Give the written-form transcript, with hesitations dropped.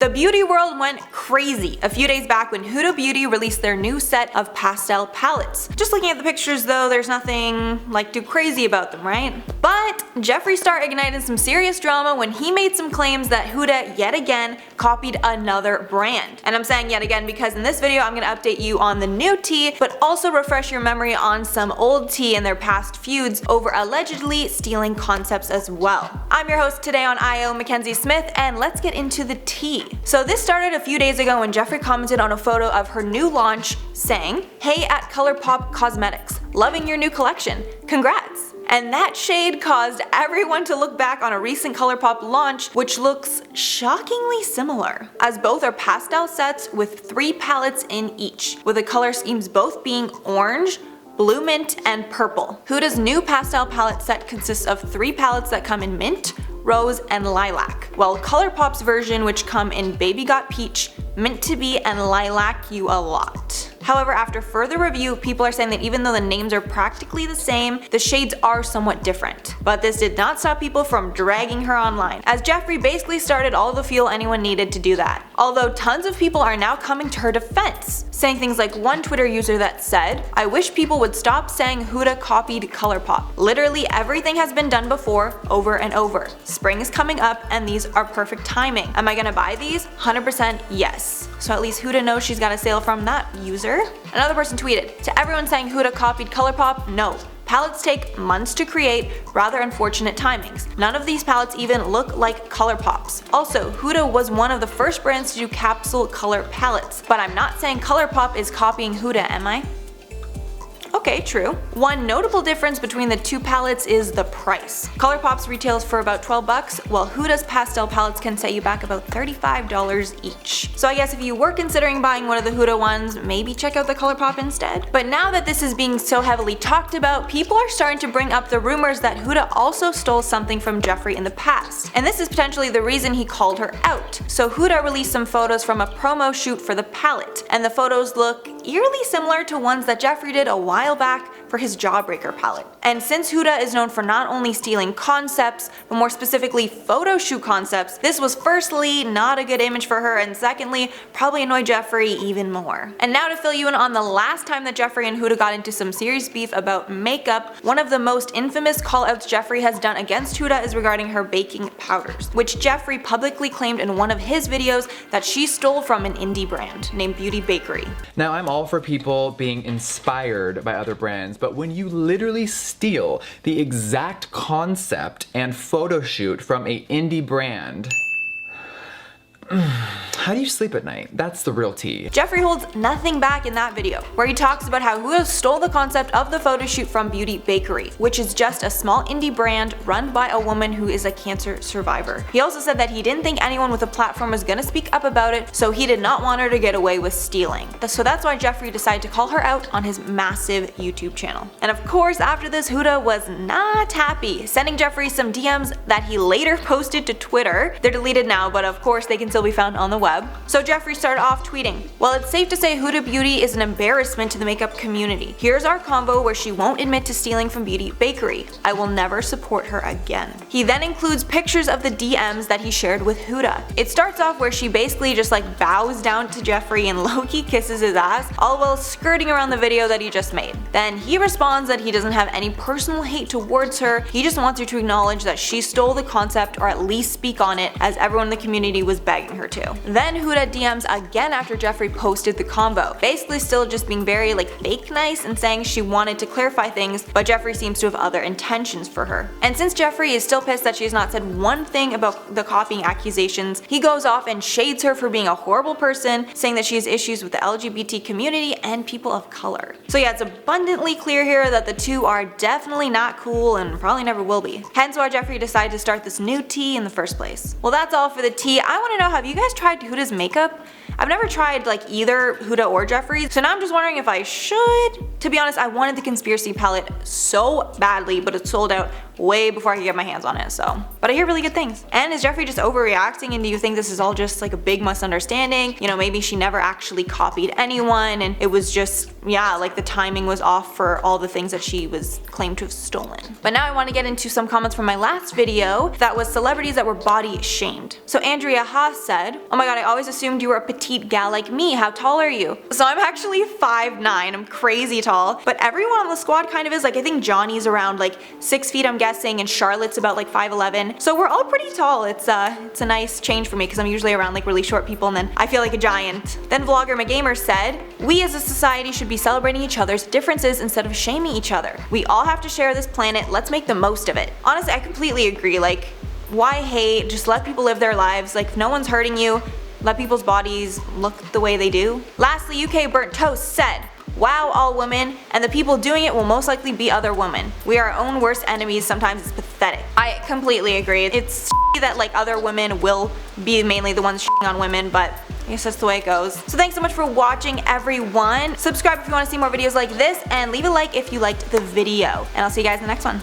The beauty world went crazy a few days back when Huda Beauty released their new set of pastel palettes. Just looking at the pictures though, there's nothing like too crazy about them, right? But Jeffree Star ignited some serious drama when he made some claims that Huda yet again copied another brand. And I'm saying yet again because in this video I'm gonna update you on the new tea, but also refresh your memory on some old tea and their past feuds over allegedly stealing concepts as well. I'm your host today on IO, Mackenzie Smith, and let's get into the tea. So this started a few days ago when Jeffree commented on a photo of her new launch saying, "Hey at ColourPop Cosmetics, loving your new collection, congrats." And that shade caused everyone to look back on a recent ColourPop launch which looks shockingly similar, as both are pastel sets with 3 palettes in each, with the color schemes both being orange, blue mint, and purple. Huda's new pastel palette set consists of 3 palettes that come in mint, rose, and lilac, while ColourPop's version, which come in Baby Got Peach, Mint to Be, and Lilac You a Lot. However, after further review, people are saying that even though the names are practically the same, the shades are somewhat different. But this did not stop people from dragging her online, as Jeffree basically started all the fuel anyone needed to do that. Although tons of people are now coming to her defense, saying things like one Twitter user that said, "I wish people would stop saying Huda copied ColourPop. Literally everything has been done before, over and over. Spring is coming up and these are perfect timing. Am I gonna buy these? 100% yes." So at least Huda knows she's got a sale from that user. Another person tweeted, "To everyone saying Huda copied ColourPop, no. Palettes take months to create, rather unfortunate timings. None of these palettes even look like ColourPop's. Also, Huda was one of the first brands to do capsule color palettes, but I'm not saying ColourPop is copying Huda, am I?" Okay, true. One notable difference between the 2 palettes is the price. ColourPop's retails for about $12, while Huda's pastel palettes can set you back about $35 each. So I guess if you were considering buying one of the Huda ones, maybe check out the ColourPop instead. But now that this is being so heavily talked about, people are starting to bring up the rumors that Huda also stole something from Jeffree in the past. And this is potentially the reason he called her out. So Huda released some photos from a promo shoot for the palette, and the photos look eerily similar to ones that Jeffree did a while back for his Jawbreaker palette. And since Huda is known for not only stealing concepts, but more specifically photo shoot concepts, this was firstly not a good image for her, and secondly probably annoyed Jeffree even more. And now to fill you in on the last time that Jeffree and Huda got into some serious beef about makeup, one of the most infamous callouts Jeffree has done against Huda is regarding her baking powders, which Jeffree publicly claimed in one of his videos that she stole from an indie brand named Beauty Bakery. Now I'm all for people being inspired by other brands, but when you literally steal the exact concept and photo shoot from a indie brand, how do you sleep at night? That's the real tea. Jeffree holds nothing back in that video, where he talks about how Huda stole the concept of the photo shoot from Beauty Bakery, which is just a small indie brand run by a woman who is a cancer survivor. He also said that he didn't think anyone with a platform was gonna speak up about it, so he did not want her to get away with stealing. So that's why Jeffree decided to call her out on his massive YouTube channel. And of course, after this, Huda was not happy, sending Jeffree some DMs that he later posted to Twitter. They're deleted now, but of course they can still be found on the web. So Jeffree started off tweeting, "Well, it's safe to say Huda Beauty is an embarrassment to the makeup community. Here's our convo where she won't admit to stealing from Beauty Bakery. I will never support her again." He then includes pictures of the DMs that he shared with Huda. It starts off where she basically just like bows down to Jeffree and low-key kisses his ass, all while skirting around the video that he just made. Then he responds that he doesn't have any personal hate towards her, he just wants her to acknowledge that she stole the concept or at least speak on it, as everyone in the community was begging her to. Then Huda DMs again after Jeffree posted the combo, basically still just being very like fake nice and saying she wanted to clarify things, but Jeffree seems to have other intentions for her. And since Jeffree is still pissed that she has not said one thing about the copying accusations, he goes off and shades her for being a horrible person, saying that she has issues with the LGBT community and people of color. So yeah, it's abundantly clear here that the two are definitely not cool and probably never will be. Hence why Jeffree decided to start this new tea in the first place. Well, that's all for the tea. I want to know, have you guys tried Huda's makeup? I've never tried like either Huda or Jeffree, so now I'm just wondering if I should. To be honest, I wanted the Conspiracy palette so badly, but it sold out way before I could get my hands on it, so. But I hear really good things. And is Jeffree just overreacting, and do you think this is all just like a big misunderstanding? You know, maybe she never actually copied anyone and it was just, yeah, like the timing was off for all the things that she was claimed to have stolen. But now I want to get into some comments from my last video that was celebrities that were body shamed. So Andrea Haas said, "Oh my god, I always assumed you were a petite gal like me. How tall are you?" So I'm actually 5'9". I'm crazy tall, but everyone on the squad kind of is. Like, I think Johnny's around like 6 feet, I'm guessing, and Charlotte's about like 5'11". So we're all pretty tall. It's a nice change for me because I'm usually around like really short people and then I feel like a giant. Then vlogger McGamer said, "We as a society should be celebrating each other's differences instead of shaming each other. We all have to share this planet. Let's make the most of it." Honestly, I completely agree. Like, why hate? Just let people live their lives. Like, if no one's hurting you, let people's bodies look the way they do. Lastly, UK Burnt Toast said, "Wow, all women, and the people doing it will most likely be other women. We are our own worst enemies. Sometimes it's pathetic." I completely agree. It's that like other women will be mainly the ones on women, but I guess that's the way it goes. So thanks so much for watching, everyone. Subscribe if you want to see more videos like this, and leave a like if you liked the video. And I'll see you guys in the next one.